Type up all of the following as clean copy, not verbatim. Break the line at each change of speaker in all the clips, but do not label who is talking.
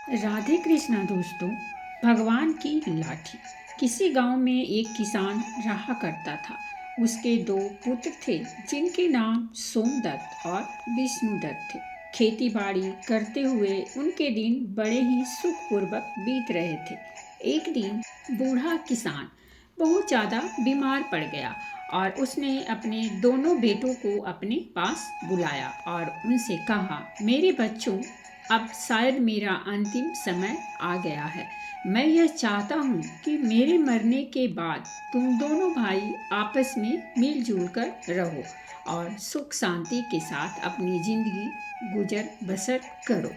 राधे कृष्णा दोस्तों। भगवान की लाठी। किसी गांव में एक किसान रहा करता था। उसके दो पुत्र थे जिनके नाम सोमदत्त और विष्णुदत्त थे। खेती बाड़ी करते हुए उनके दिन बड़े ही सुखपूर्वक बीत रहे थे। एक दिन बूढ़ा किसान बहुत ज़्यादा बीमार पड़ गया और उसने अपने दोनों बेटों को अपने पास बुलाया और उनसे कहा, मेरे बच्चों, अब शायद मेरा अंतिम समय आ गया है। मैं यह चाहता हूँ कि मेरे मरने के बाद तुम दोनों भाई आपस में मिलजुल कर रहो और सुख शांति के साथ अपनी जिंदगी गुजर बसर करो।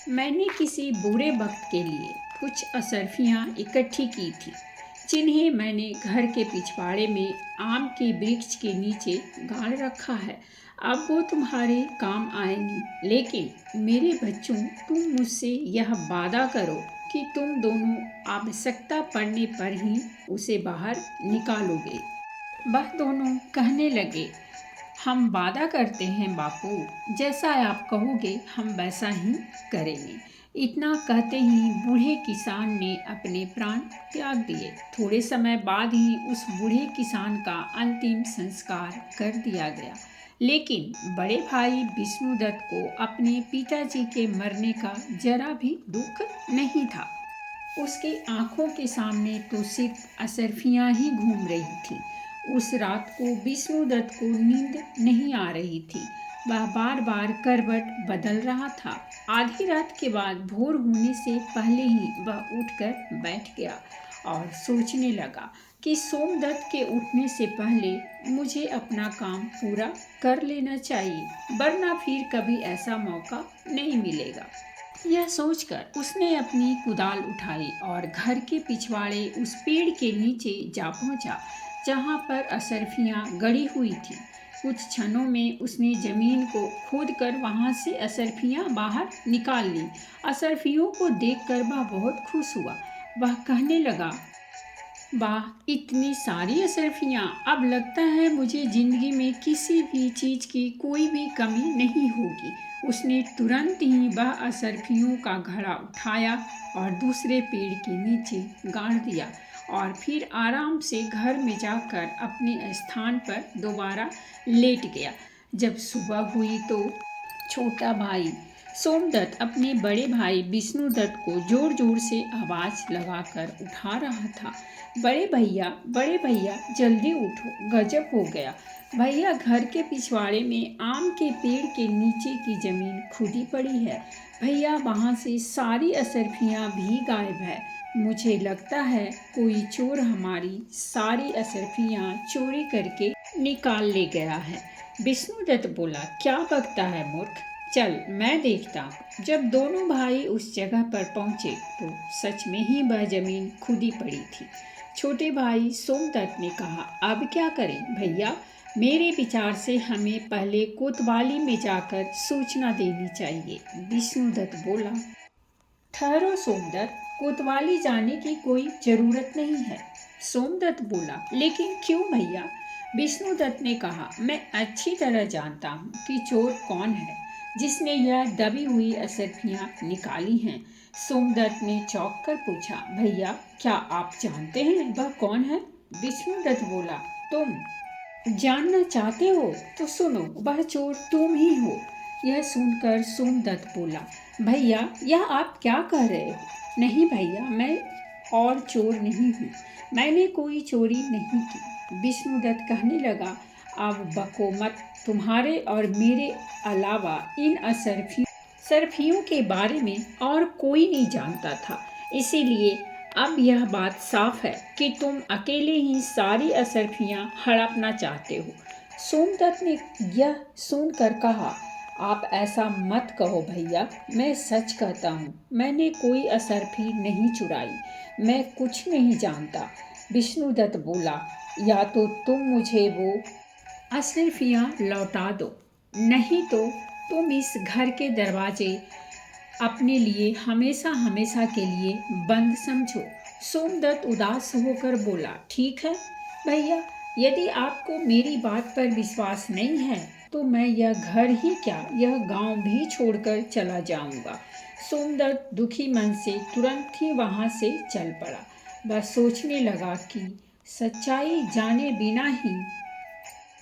मैंने किसी बुरे वक्त के लिए कुछ असरफियाँ इकट्ठी की थी जिन्हें मैंने घर के पिछवाड़े में आम के वृक्ष के नीचे गाड़ रखा है। अब वो तुम्हारे काम आएंगी, लेकिन मेरे बच्चों, तुम मुझसे यह वादा करो कि तुम दोनों आवश्यकता पड़ने पर ही उसे बाहर निकालोगे। वह दोनों कहने लगे, हम वादा करते हैं बापू, जैसा आप कहोगे हम वैसा ही करेंगे। इतना कहते ही बूढ़े किसान ने अपने प्राण त्याग दिए। थोड़े समय बाद ही उस बूढ़े किसान का अंतिम संस्कार कर दिया गया। लेकिन बड़े भाई विष्णुदत्त को अपने पिताजी के मरने का जरा भी दुख नहीं था। उसकी आंखों के सामने तो सिर्फ असरफियाँ ही घूम रही थीं। उस रात को विष्णुदत्त को नींद नहीं आ रही थी। वह बार बार करवट बदल रहा था। आधी रात के बाद भोर होने से पहले ही वह उठकर बैठ गया और सोचने लगा कि सोमदत्त के उठने से पहले मुझे अपना काम पूरा कर लेना चाहिए, वरना फिर कभी ऐसा मौका नहीं मिलेगा। यह सोचकर उसने अपनी कुदाल उठाई और घर के पिछवाड़े उस पेड़ के नीचे जा पहुंचा जहां पर असरफियां गड़ी हुई थीं। कुछ क्षणों में उसने जमीन को खोदकर वहां से असरफियां बाहर निकाल ली। असरफियों को देखकर वह बहुत खुश हुआ। वह कहने लगा, वाह, इतनी सारी असरफियाँ! अब लगता है मुझे जिंदगी में किसी भी चीज़ की कोई भी कमी नहीं होगी। उसने तुरंत ही वह असरफियों का घड़ा उठाया और दूसरे पेड़ के नीचे गाड़ दिया और फिर आराम से घर में जाकर अपने स्थान पर दोबारा लेट गया। जब सुबह हुई तो छोटा भाई सोमदत्त अपने बड़े भाई विष्णुदत्त को जोर जोर से आवाज लगाकर उठा रहा था। बड़े भैया, जल्दी उठो, गजब हो गया। भैया, घर के पिछवाड़े में आम के पेड़ के नीचे की जमीन खुदी पड़ी है। भैया, वहाँ से सारी असरफियाँ भी गायब है। मुझे लगता है कोई चोर हमारी सारी असरफियाँ चोरी करके निकाल ले गया है। विष्णुदत्त बोला, क्या बकता है मूर्ख, चल मैं देखता हूँ। जब दोनों भाई उस जगह पर पहुंचे तो सच में ही वह जमीन खुदी पड़ी थी। छोटे भाई सोमदत्त ने कहा, अब क्या करें भैया? मेरे विचार से हमें पहले कोतवाली में जाकर सूचना देनी चाहिए। विष्णुदत्त बोला, ठहरो सोमदत्त, कोतवाली जाने की कोई जरूरत नहीं है। सोमदत्त बोला, लेकिन क्यों भैया? विष्णुदत्त ने कहा, मैं अच्छी तरह जानता हूँ कि चोर कौन है जिसने यह दबी हुई असरफियाँ निकाली हैं। सोमदत्त ने चौंक कर पूछा, भैया, क्या आप जानते हैं वह कौन है? विष्णुदत्त बोला, तुम जानना चाहते हो तो सुनो, वह चोर तुम ही हो। यह सुनकर सोमदत्त बोला, भैया, यह आप क्या कह रहे हो? नहीं भैया, मैं और चोर नहीं हूँ, मैंने कोई चोरी नहीं की। विष्णुदत्त कहने लगा, अब बको मत, तुम्हारे और मेरे अलावा इन सरफियों के बारे में और कोई नहीं जानता था। इसीलिए अब यह बात साफ है कि तुम अकेले ही सारी असरफियाँ हड़पना चाहते हो। सोमदत्त ने यह सुनकर कहा, आप ऐसा मत कहो भैया, मैं सच कहता हूँ, मैंने कोई असरफी नहीं चुराई, मैं कुछ नहीं जानता। विष्णुदत्त बोला, या तो तुम मुझे वो असरफियाँ लौटा दो, नहीं तो तुम इस घर के दरवाजे अपने लिए हमेशा हमेशा के लिए बंद समझो। सोमदत्त उदास होकर बोला, ठीक है भैया, यदि आपको मेरी बात पर विश्वास नहीं है तो मैं यह घर ही क्या, यह गांव भी छोड़कर चला जाऊंगा। सोमदत्त दुखी मन से तुरंत ही वहाँ से चल पड़ा। वह सोचने लगा कि सच्चाई जाने बिना ही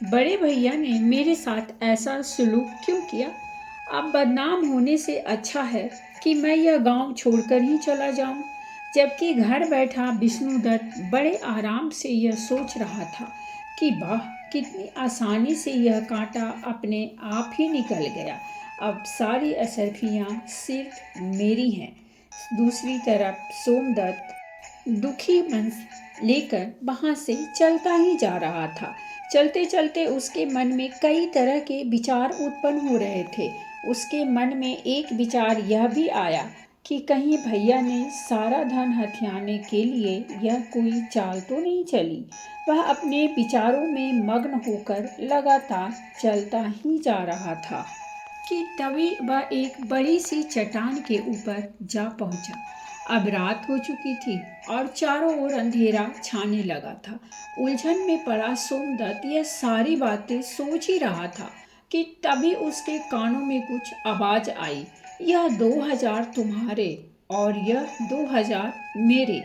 बड़े भैया ने मेरे साथ ऐसा सलूक क्यों किया। अब बदनाम होने से अच्छा है कि मैं यह गांव छोड़कर ही चला जाऊं। जबकि घर बैठा विष्णुदत्त बड़े आराम से यह सोच रहा था कि वाह, कितनी आसानी से यह कांटा अपने आप ही निकल गया। अब सारी असरफियां सिर्फ मेरी हैं। दूसरी तरफ सोमदत्त दुखी मन लेकर वहां से चलता ही जा रहा था। चलते चलते उसके मन में कई तरह के विचार उत्पन्न हो रहे थे। उसके मन में एक विचार यह भी आया कि कहीं भैया ने सारा धन हथियाने के लिए यह कोई चाल तो नहीं चली। वह अपने विचारों में मग्न होकर लगातार चलता ही जा रहा था कि तभी वह एक बड़ी सी चट्टान के ऊपर जा पहुंचा। अब रात हो चुकी थी और चारों ओर अंधेरा छाने लगा था। उलझन में पड़ा सोमदत्त यह सारी बातें सोच ही रहा था कि तभी उसके कानों में कुछ आवाज आई। यह 2000 तुम्हारे और यह 2000 मेरे।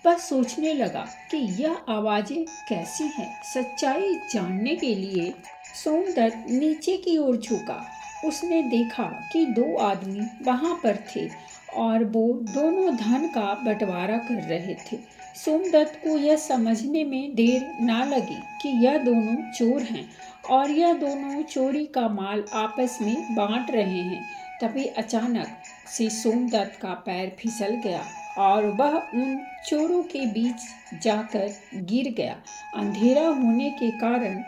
बस सोचने लगा कि यह आवाजें कैसी हैं। सच्चाई जानने के लिए सोमदत्त नीचे की ओर झुका। उसने देखा कि दो आदमी वहां पर थे और वो दोनों धन का बंटवारा कर रहे थे। सोमदत्त को यह समझने में देर ना लगी कि यह दोनों चोर हैं और यह दोनों चोरी का माल आपस में बांट रहे हैं। तभी अचानक से सोमदत्त का पैर फिसल गया और वह उन चोरों के बीच जाकर गिर गया। अंधेरा होने के कारण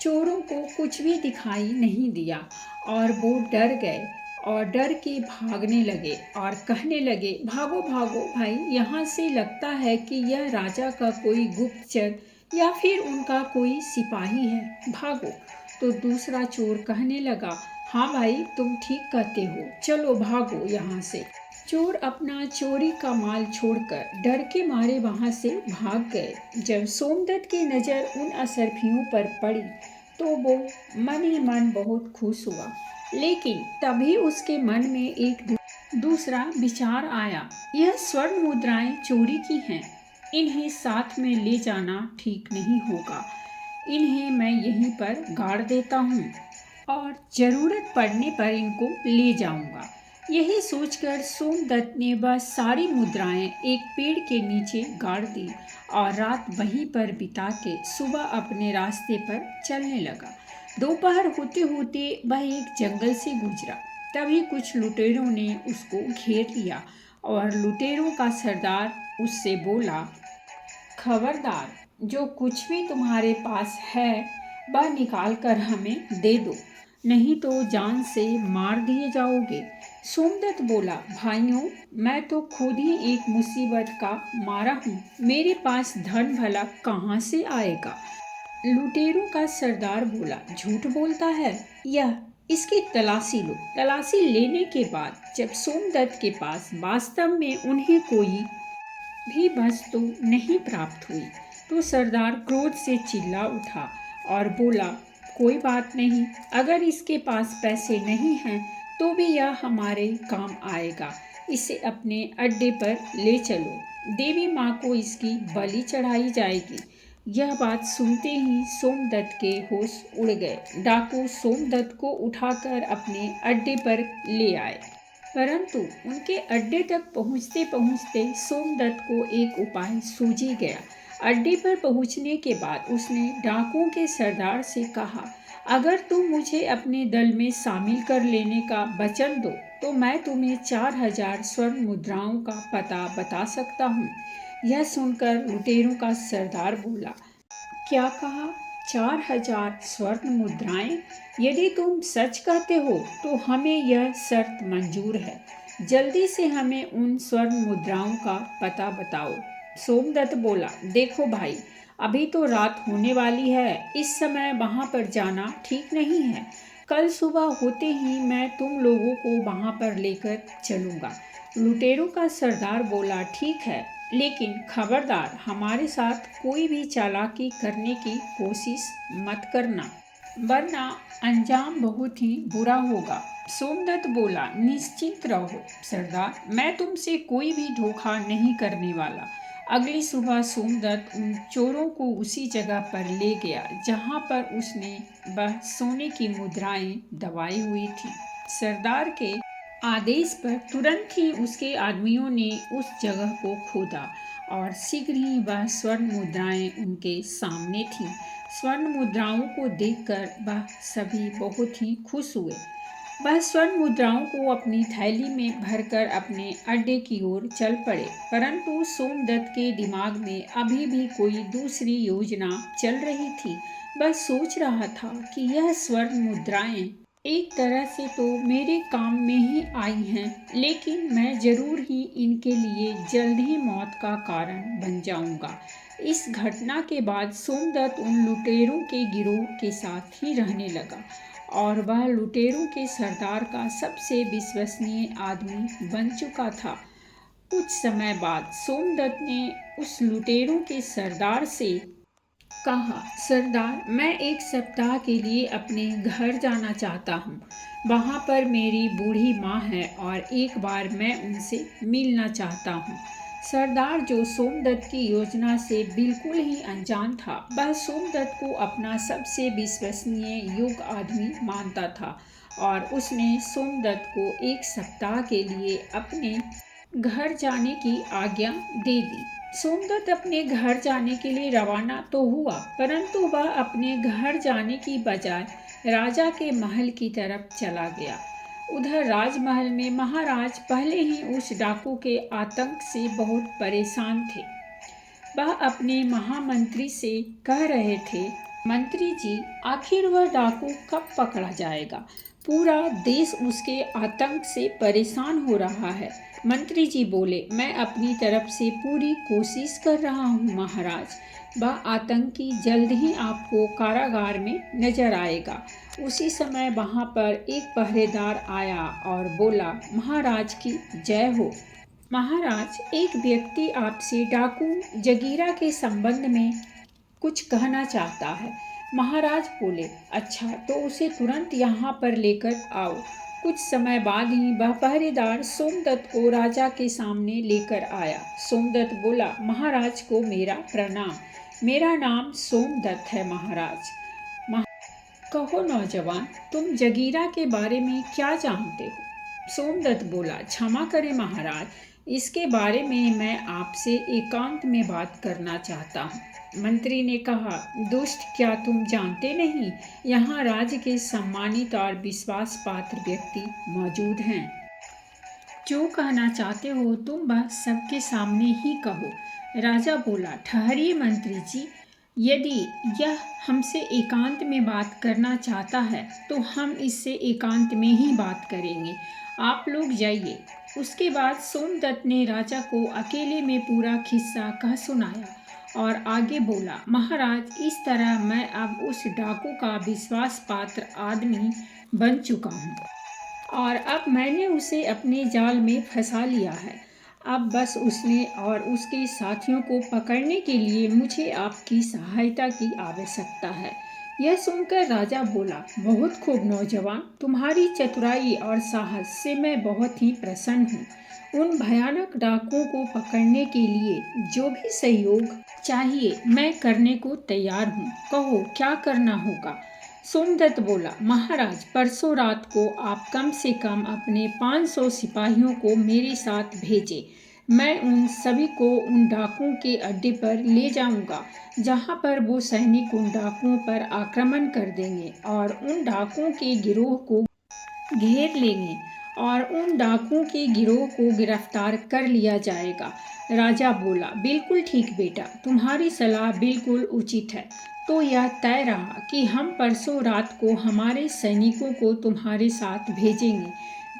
चोरों को कुछ भी दिखाई नहीं दिया और वो डर गए और डर के भागने लगे और कहने लगे, भागो भागो भाई, यहाँ से लगता है कि यह राजा का कोई गुप्तचर या फिर उनका कोई सिपाही है, भागो। तो दूसरा चोर कहने लगा, हाँ भाई, तुम ठीक कहते हो, चलो भागो यहाँ से। चोर अपना चोरी का माल छोड़कर डर के मारे वहां से भाग गए। जब सोमदत्त की नज़र उन असरफियों पर पड़ी तो वो मन ही मन बहुत खुश हुआ। लेकिन तभी उसके मन में एक दूसरा विचार आया। यह स्वर्ण मुद्राएं चोरी की हैं, इन्हें साथ में ले जाना ठीक नहीं होगा। इन्हें मैं यहीं पर गाड़ देता हूँ और ज़रूरत पड़ने पर इनको ले जाऊंगा। यही सोचकर सोमदत्त ने वह सारी मुद्राएं एक पेड़ के नीचे गाड़ दी और रात वहीं पर बिता के सुबह अपने रास्ते पर चलने लगा। दोपहर होते होते वह एक जंगल से गुजरा। तभी कुछ लुटेरों ने उसको घेर लिया और लुटेरों का सरदार उससे बोला, खबरदार, जो कुछ भी तुम्हारे पास है वह निकाल कर हमें दे दो, नहीं तो जान से मार दिए जाओगे। सोमदत्त बोला, भाइयों, मैं तो खुद ही एक मुसीबत का मारा हूँ, मेरे पास धन भला कहाँ से आएगा। लुटेरों का सरदार बोला, झूठ बोलता है यह, इसकी तलाशी लो। तलाशी लेने के बाद जब सोमदत्त के पास वास्तव में उन्हें कोई भी वस्तु नहीं प्राप्त हुई तो सरदार क्रोध से चिल्ला उठा और बोला, कोई बात नहीं, अगर इसके पास पैसे नहीं हैं तो भी यह हमारे काम आएगा। इसे अपने अड्डे पर ले चलो, देवी माँ को इसकी बलि चढ़ाई जाएगी। यह बात सुनते ही सोमदत्त के होश उड़ गए। डाकू सोमदत्त को उठाकर अपने अड्डे पर ले आए, परंतु उनके अड्डे तक पहुंचते पहुंचते सोमदत्त को एक उपाय सूझ ही गया। अड्डे पर पहुंचने के बाद उसने डाकुओं के सरदार से कहा, अगर तुम मुझे अपने दल में शामिल कर लेने का वचन दो तो मैं तुम्हें 4000 स्वर्ण मुद्राओं का पता बता सकता हूँ। यह सुनकर लुटेरों का सरदार बोला, क्या कहा, 4000 स्वर्ण मुद्राएं? यदि तुम सच कहते हो तो हमें यह शर्त मंजूर है। जल्दी से हमें उन स्वर्ण मुद्राओं का पता बताओ। सोमदत्त बोला, देखो भाई, अभी तो रात होने वाली है, इस समय वहां पर जाना ठीक नहीं है। कल सुबह होते ही मैं तुम लोगों को वहां पर लेकर चलूँगा। लुटेरों का सरदार बोला, ठीक है, लेकिन खबरदार, हमारे साथ कोई भी चालाकी करने की कोशिश मत करना, वरना अंजाम बहुत ही बुरा होगा। सोमदत्त बोला, निश्चिंत रहो सरदार, मैं तुमसे कोई भी धोखा नहीं करने वाला। अगली सुबह सोमदत्त उन चोरों को उसी जगह पर ले गया जहाँ पर उसने वह सोने की मुद्राएं दबाई हुई थी। सरदार के आदेश पर तुरंत ही उसके आदमियों ने उस जगह को खोदा और शीघ्र ही वह स्वर्ण मुद्राएं उनके सामने थीं। स्वर्ण मुद्राओं को देखकर वह सभी बहुत ही खुश हुए। वह स्वर्ण मुद्राओं को अपनी थैली में भरकर अपने अड्डे की ओर चल पड़े, परंतु सोमदत्त के दिमाग में अभी भी कोई दूसरी योजना चल रही थी। वह सोच रहा था कि यह स्वर्ण मुद्राएं एक तरह से तो मेरे काम में ही आई हैं, लेकिन मैं जरूर ही इनके लिए जल्द ही मौत का कारण बन जाऊंगा। इस घटना के बाद सोमदत्त उन लुटेरों के गिरोह के साथ ही रहने लगा और वह लुटेरों के सरदार का सबसे विश्वसनीय आदमी बन चुका था। कुछ समय बाद सोमदत्त ने उस लुटेरों के सरदार से कहा, सरदार, मैं एक सप्ताह के लिए अपने घर जाना चाहता हूँ। वहाँ पर मेरी बूढ़ी माँ है और एक बार मैं उनसे मिलना चाहता हूँ। सरदार, जो सोमदत्त की योजना से बिल्कुल ही अनजान था, वह सोमदत्त को अपना सबसे विश्वसनीय योग्य आदमी मानता था और उसने सोमदत्त को एक सप्ताह के लिए अपने घर जाने की आज्ञा दे दी। सोमदत्त अपने घर जाने के लिए रवाना तो हुआ, परंतु वह अपने घर जाने की बजाय राजा के महल की तरफ चला गया। उधर राजमहल में महाराज पहले ही उस डाकू के आतंक से बहुत परेशान थे। वह अपने महामंत्री से कह रहे थे, मंत्री जी, आखिर वह डाकू कब पकड़ा जाएगा? पूरा देश उसके आतंक से परेशान हो रहा है। मंत्री जी बोले, मैं अपनी तरफ से पूरी कोशिश कर रहा हूँ महाराज। वह आतंकी जल्द ही आपको कारागार में नजर आएगा। उसी समय वहाँ पर एक पहरेदार आया और बोला, महाराज की जय हो। महाराज, एक व्यक्ति आपसे डाकू जगीरा के संबंध में कुछ कहना चाहता है। महाराज बोले, अच्छा, तो उसे तुरंत यहाँ पर लेकर आओ। कुछ समय बाद ही वह पहरेदार सोमदत्त को राजा के सामने लेकर आया। सोमदत्त बोला, महाराज को मेरा प्रणाम। मेरा नाम सोमदत्त है महाराज। कहो नौजवान, तुम जगीरा के बारे में क्या जानते हो? सोमदत्त बोला, क्षमा करें महाराज, इसके बारे में मैं आपसे एकांत में बात करना चाहता हूँ। मंत्री ने कहा, दुष्ट, क्या तुम जानते नहीं, यहाँ राज्य के सम्मानित और विश्वास पात्र व्यक्ति मौजूद हैं। जो कहना चाहते हो तुम बस सबके सामने ही कहो। राजा बोला, ठहरिए मंत्री जी, यदि यह हमसे एकांत में बात करना चाहता है तो हम इससे एकांत में ही बात करेंगे। आप लोग जाइए। उसके बाद सोमदत्त ने राजा को अकेले में पूरा किस्सा कह सुनाया और आगे बोला, महाराज, इस तरह मैं अब उस डाकू का विश्वास पात्र आदमी बन चुका हूँ और अब मैंने उसे अपने जाल में फंसा लिया है। अब बस उसने और उसके साथियों को पकड़ने के लिए मुझे आपकी सहायता की आवश्यकता है। यह सुनकर राजा बोला, बहुत खूब नौजवान, तुम्हारी चतुराई और साहस से मैं बहुत ही प्रसन्न हूँ। उन भयानक डाकुओं को पकड़ने के लिए जो भी सहयोग चाहिए मैं करने को तैयार हूँ। कहो क्या करना होगा? सोमदत्त बोला, महाराज, परसों रात को आप कम से कम अपने 500 सिपाहियों को मेरे साथ भेजें। मैं उन सभी को उन डाकुओं के अड्डे पर ले जाऊंगा, जहां पर वो सैनिक उन डाकुओं पर आक्रमण कर देंगे और उन डाकुओं के गिरोह को घेर लेंगे और उन डाकुओं के गिरोह को गिरफ्तार कर लिया जाएगा। राजा बोला, बिल्कुल ठीक बेटा, तुम्हारी सलाह बिल्कुल उचित है। तो यह तय रहा कि हम परसों रात को हमारे सैनिकों को तुम्हारे साथ भेजेंगे।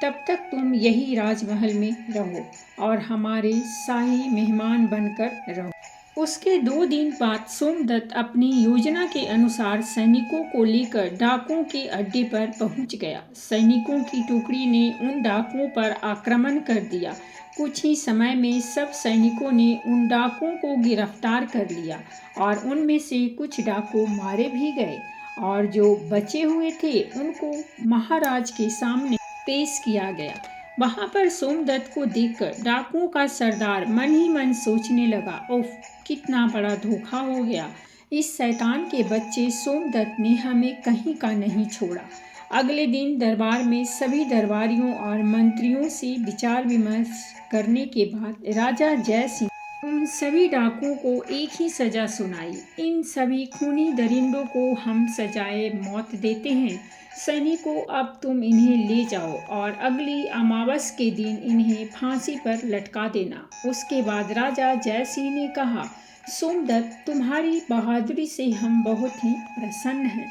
तब तक तुम यही राजमहल में रहो और हमारे शाही मेहमान बनकर रहो। उसके 2 दिन बाद सोमदत्त अपनी योजना के अनुसार सैनिकों को लेकर डाकुओं के अड्डे पर पहुंच गया। सैनिकों की टुकड़ी ने उन डाकुओं पर आक्रमण कर दिया। कुछ ही समय में सब सैनिकों ने उन डाकुओं को गिरफ्तार कर लिया और उनमें से कुछ डाकू मारे भी गए और जो बचे हुए थे उनको महाराज के सामने पेश किया गया। वहां पर सोमदत्त को देखकर डाकुओं का सरदार मन ही मन सोचने लगा, उफ, कितना बड़ा धोखा हो गया। इस शैतान के बच्चे सोमदत्त ने हमें कहीं का नहीं छोड़ा। अगले दिन दरबार में सभी दरबारियों और मंत्रियों से विचार विमर्श करने के बाद राजा जय सिंह उन सभी डाकुओं को एक ही सजा सुनाई। इन सभी खूनी दरिंदों को हम सजाए मौत देते हैं। सैनिकों, अब तुम इन्हें ले जाओ और अगली अमावस के दिन इन्हें फांसी पर लटका देना। उसके बाद राजा जय सिंह ने कहा, सोमदत्त, तुम्हारी बहादुरी से हम बहुत ही प्रसन्न हैं।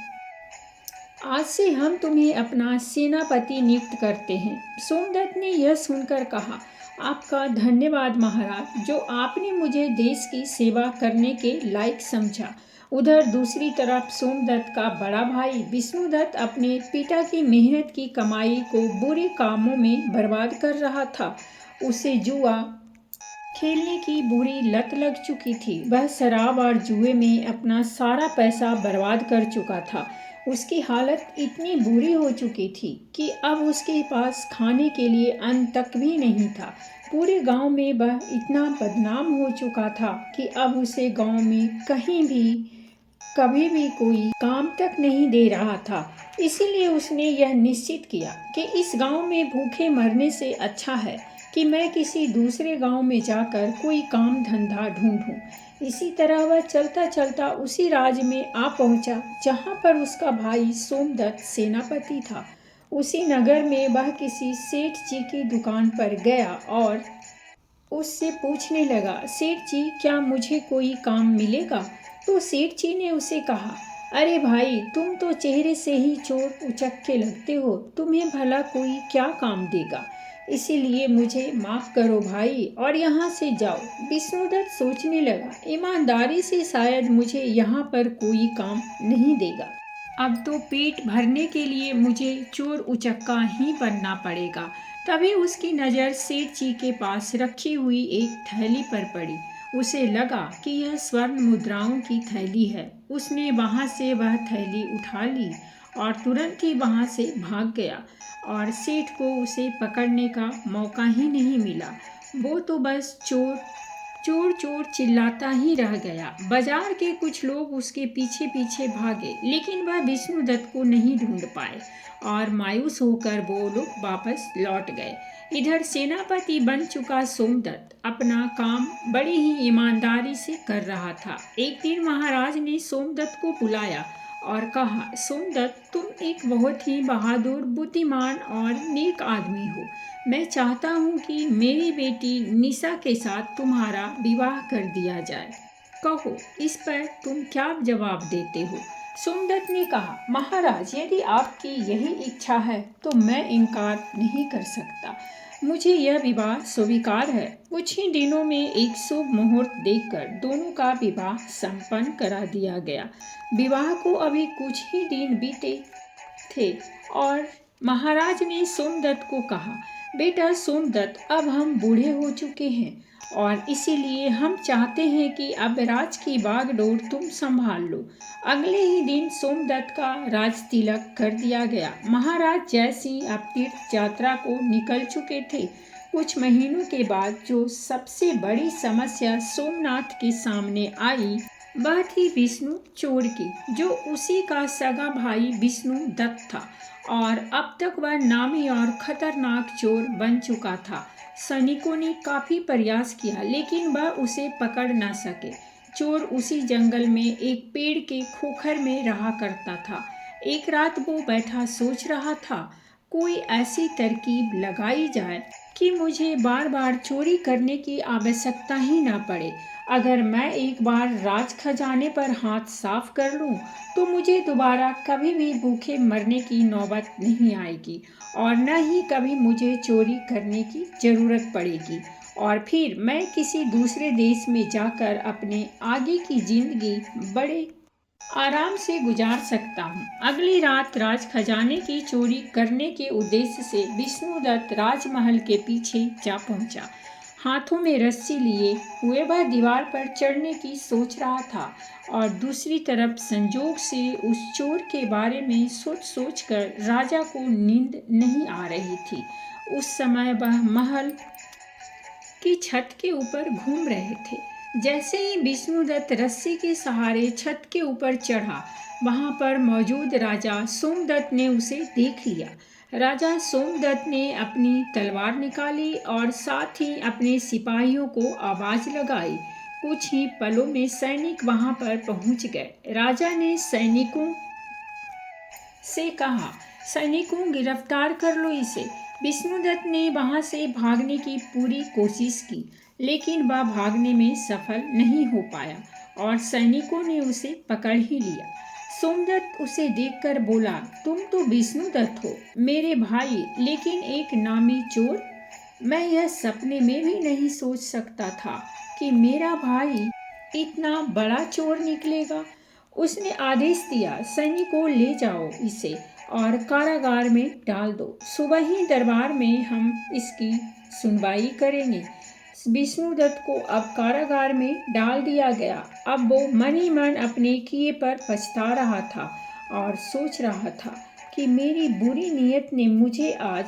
आज से हम तुम्हें अपना सेनापति नियुक्त करते हैं। सोमदत्त ने यह सुनकर कहा, आपका धन्यवाद महाराज, जो आपने मुझे देश की सेवा करने के लायक समझा। उधर दूसरी तरफ सोमदत्त का बड़ा भाई विष्णुदत्त अपने पिता की मेहनत की कमाई को बुरे कामों में बर्बाद कर रहा था। उसे जुआ खेलने की बुरी लत लग चुकी थी। वह शराब और जुए में अपना सारा पैसा बर्बाद कर चुका था। उसकी हालत इतनी बुरी हो चुकी थी कि अब उसके पास खाने के लिए अन्न तक भी नहीं था। पूरे गांव में वह इतना बदनाम हो चुका था कि अब उसे गांव में कहीं भी कभी भी कोई काम तक नहीं दे रहा था। इसीलिए उसने यह निश्चित किया कि इस गांव में भूखे मरने से अच्छा है कि मैं किसी दूसरे गांव में जाकर कोई काम धंधा ढूंढूं। इसी तरह वह चलता चलता उसी राज्य में आ पहुंचा जहां पर उसका भाई सोमदत्त सेनापति था। उसी नगर में वह किसी सेठ जी की दुकान पर गया और उससे पूछने लगा, सेठ जी, क्या मुझे कोई काम मिलेगा? तो सेठ जी ने उसे कहा, अरे भाई, तुम तो चेहरे से ही चोर उचक्के लगते हो, तुम्हें भला कोई क्या काम देगा? इसीलिए मुझे माफ करो भाई और यहाँ से जाओ। विष्णुदत्त सोचने लगा, ईमानदारी से शायद मुझे यहाँ पर कोई काम नहीं देगा। अब तो पेट भरने के लिए मुझे चोर उचक्का ही बनना पड़ेगा। तभी उसकी नज़र सेठ जी के पास रखी हुई एक थैली पर पड़ी। उसे लगा कि यह स्वर्ण मुद्राओं की थैली है। उसने वहाँ से वह थैली उठा ली और तुरंत ही वहाँ से भाग गया और सेठ को उसे पकड़ने का मौका ही नहीं मिला। वो तो बस चोर चोर चोर चिल्लाता ही रह गया। बाजार के कुछ लोग उसके पीछे पीछे भागे, लेकिन वह विष्णुदत्त को नहीं ढूंढ पाए और मायूस होकर वो लोग वापस लौट गए। इधर सेनापति बन चुका सोमदत्त अपना काम बड़ी ही ईमानदारी से कर रहा था। एक दिन महाराज ने सोमदत्त को बुलाया और कहा, सोमदत्त, तुम एक बहुत ही बहादुर, बुद्धिमान और नेक आदमी हो। मैं चाहता हूँ कि मेरी बेटी निशा के साथ तुम्हारा विवाह कर दिया जाए। कहो, इस पर तुम क्या जवाब देते हो? सोमदत्त ने कहा, महाराज, यदि आपकी यही इच्छा है तो मैं इनकार नहीं कर सकता। मुझे यह विवाह स्वीकार है। कुछ ही दिनों में एक शुभ मुहूर्त देखकर दोनों का विवाह संपन्न करा दिया गया। विवाह को अभी कुछ ही दिन बीते थे और महाराज ने सोमदत्त को कहा, बेटा सोमदत्त, अब हम बूढ़े हो चुके हैं और इसीलिए हम चाहते हैं कि अब राज की बागडोर तुम संभाल लो। अगले ही दिन सोमदत्त का राज तिलक कर दिया गया। महाराज जय सिंह अब तीर्थ यात्रा को निकल चुके थे। कुछ महीनों के बाद जो सबसे बड़ी समस्या सोमनाथ के सामने आई वह थी विष्णु चोर की, जो उसी का सगा भाई विष्णु दत्त था और अब तक वह नामी और खतरनाक चोर बन चुका था। सैनिकों ने काफी प्रयास किया लेकिन वह उसे पकड़ न सके। चोर उसी जंगल में एक पेड़ के खोखर में रहा करता था। एक रात वो बैठा सोच रहा था, कोई ऐसी तरकीब लगाई जाए कि मुझे बार बार चोरी करने की आवश्यकता ही न पड़े। अगर मैं एक बार राज खजाने पर हाथ साफ कर लूं तो मुझे दोबारा कभी भी भूखे मरने की नौबत नहीं आएगी और न ही कभी मुझे चोरी करने की जरूरत पड़ेगी और फिर मैं किसी दूसरे देश में जाकर अपने आगे की जिंदगी बड़े आराम से गुजार सकता हूँ। अगली रात राज खजाने की चोरी करने के उद्देश्य से विष्णुदत्त राजमहल के पीछे जा पहुँचा। हाथों में रस्सी लिए हुए वह दीवार पर चढ़ने की सोच रहा था और दूसरी तरफ संजोग से उस चोर के बारे में सोच सोच कर राजा को नींद नहीं आ रही थी। उस समय वह महल की छत के ऊपर घूम रहे थे। जैसे ही विष्णुदत्त रस्सी के सहारे छत के ऊपर चढ़ा, वहां पर मौजूद राजा सोमदत्त ने उसे देख लिया। राजा सोमदत्त ने अपनी तलवार निकाली और साथ ही अपने सिपाहियों को आवाज लगाई। कुछ ही पलों में सैनिक वहां पर पहुंच गए। राजा ने सैनिकों से कहा, सैनिकों गिरफ्तार कर लो इसे। विष्णुदत्त ने वहां से भागने की पूरी कोशिश की, लेकिन वह भागने में सफल नहीं हो पाया और सैनिकों ने उसे पकड़ ही लिया। सोमदत्त उसे देखकर बोला, तुम तो विष्णुदत्त हो, मेरे भाई, लेकिन एक नामी चोर। मैं यह सपने में भी नहीं सोच सकता था कि मेरा भाई इतना बड़ा चोर निकलेगा। उसने आदेश दिया, सैनिकों ले जाओ इसे और कारागार में डाल दो। सुबह ही दरबार में हम इसकी सुनवाई करेंगे। विष्णुदत्त को अब कारागार में डाल दिया गया। अब वो मन ही मन अपने किए पर पछता रहा था और सोच रहा था कि मेरी बुरी नीयत ने मुझे आज,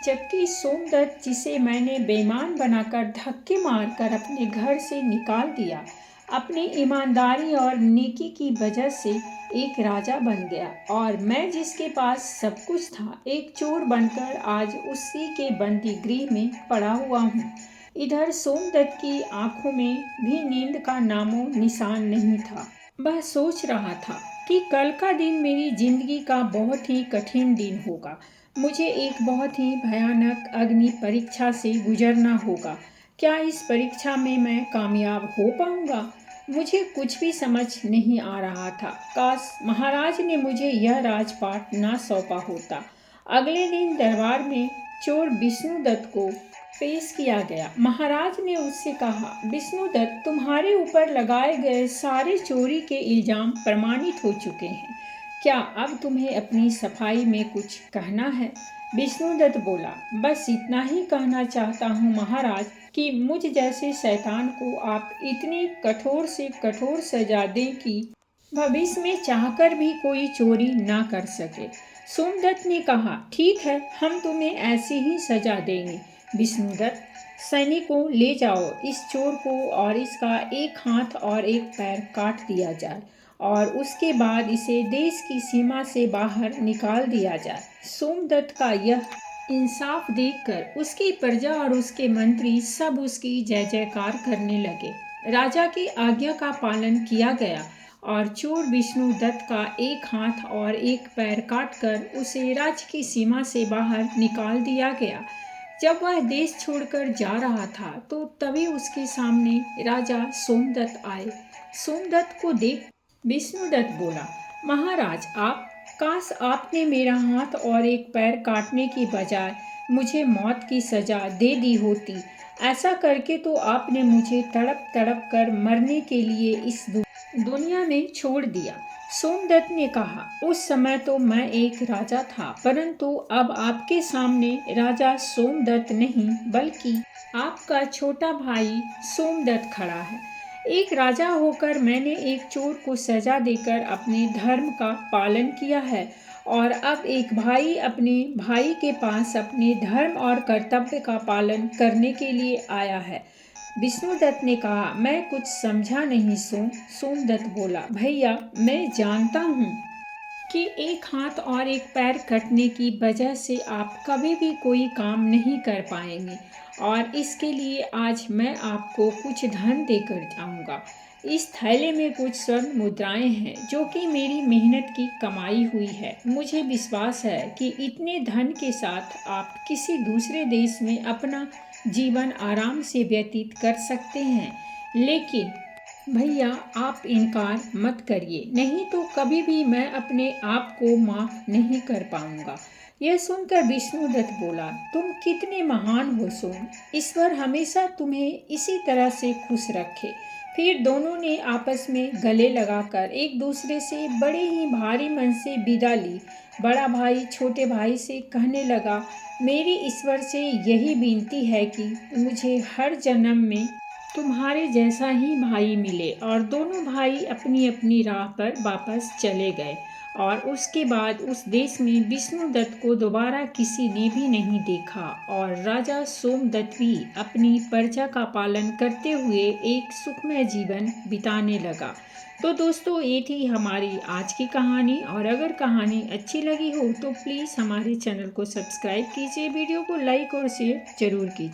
जबकि सोमदत्त जिसे मैंने बेईमान बनाकर धक्के मारकर अपने घर से निकाल दिया, अपनी ईमानदारी और नेकी की वजह से एक राजा बन गया और मैं जिसके पास सब कुछ था, एक चोर बनकर आज उसी के बंदी गृह में पड़ा हुआ हूँ। इधर सोमदत्त की आंखों में भी नींद का नामो निशान नहीं था। वह सोच रहा था कि कल का दिन मेरी जिंदगी का बहुत ही कठिन दिन होगा। मुझे एक बहुत ही भयानक अग्नि परीक्षा से गुजरना होगा। क्या इस परीक्षा में मैं कामयाब हो पाऊंगा? मुझे कुछ भी समझ नहीं आ रहा था। काश महाराज ने मुझे यह राजपाट ना सौंपा होता। अगले दिन दरबार में चोर विष्णुदत्त को पेश किया गया। महाराज ने उससे कहा, विष्णुदत्त, तुम्हारे ऊपर लगाए गए सारे चोरी के इल्जाम प्रमाणित हो चुके हैं। क्या अब तुम्हें अपनी सफाई में कुछ कहना है? विष्णुदत्त बोला, बस इतना ही कहना चाहता हूँ महाराज कि मुझ जैसे शैतान को आप इतनी कठोर से कठोर सजा दें कि भविष्य में चाहकर भी कोई चोरी ना कर सके। सोमदत्त ने कहा, ठीक है, हम तुम्हें ऐसी ही सजा देंगे। विष्णुदत्त, सैनिकों ले जाओ इस चोर को और इसका एक हाथ और एक पैर काट दिया जाए और उसके बाद इसे देश की सीमा से बाहर निकाल दिया जाए। सोमदत्त का यह इंसाफ देखकर उसकी प्रजा और उसके मंत्री सब उसकी जय जयकार करने लगे। राजा की आज्ञा का पालन किया गया और चोर विष्णुदत्त का एक हाथ और एक पैर काटकर उसे राज्य की सीमा से बाहर निकाल दिया गया। जब वह देश छोड़कर जा रहा था तो तभी उसके सामने राजा सोमदत्त आए। सोमदत्त को देख विष्णुदत्त बोला, महाराज, आप, काश आपने मेरा हाथ और एक पैर काटने की बजाय मुझे मौत की सजा दे दी होती। ऐसा करके तो आपने मुझे तड़प तड़प कर मरने के लिए इस दुनिया में छोड़ दिया। सोमदत्त ने कहा, उस समय तो मैं एक राजा था, परंतु अब आपके सामने राजा सोमदत्त नहीं बल्कि आपका छोटा भाई सोमदत्त खड़ा है। एक राजा होकर मैंने एक चोर को सजा देकर अपने धर्म का पालन किया है और अब एक भाई अपने भाई के पास अपने धर्म और कर्तव्य का पालन करने के लिए आया है। विष्णुदत्त ने कहा, मैं कुछ समझा नहीं। सोमदत्त बोला, भैया, मैं जानता हूँ कि एक हाथ और एक पैर कटने की वजह से आप कभी भी कोई काम नहीं कर पाएंगे और इसके लिए आज मैं आपको कुछ धन देकर जाऊंगा। इस थैले में कुछ स्वर्ण मुद्राएं हैं जो कि मेरी मेहनत की कमाई हुई है। मुझे विश्वास है कि इतने धन के साथ आप किसी दूसरे देश में अपना जीवन आराम से व्यतीत कर सकते हैं, लेकिन भैया आप इनकार मत करिए, नहीं तो कभी भी मैं अपने आप को माफ नहीं कर पाऊंगा। यह सुनकर विष्णुदत्त बोला, तुम कितने महान हो सोम, ईश्वर हमेशा तुम्हें इसी तरह से खुश रखे। फिर दोनों ने आपस में गले लगाकर एक दूसरे से बड़े ही भारी मन से विदा ली। बड़ा भाई छोटे भाई से कहने लगा, मेरी ईश्वर से यही विनती है कि मुझे हर जन्म में तुम्हारे जैसा ही भाई मिले। और दोनों भाई अपनी अपनी राह पर वापस चले गए। और उसके बाद उस देश में विष्णुदत्त को दोबारा किसी ने भी नहीं देखा और राजा सोमदत्त भी अपनी प्रजा का पालन करते हुए एक सुखमय जीवन बिताने लगा। तो दोस्तों, ये थी हमारी आज की कहानी। और अगर कहानी अच्छी लगी हो तो प्लीज़ हमारे चैनल को सब्सक्राइब कीजिए, वीडियो को लाइक और शेयर ज़रूर कीजिए।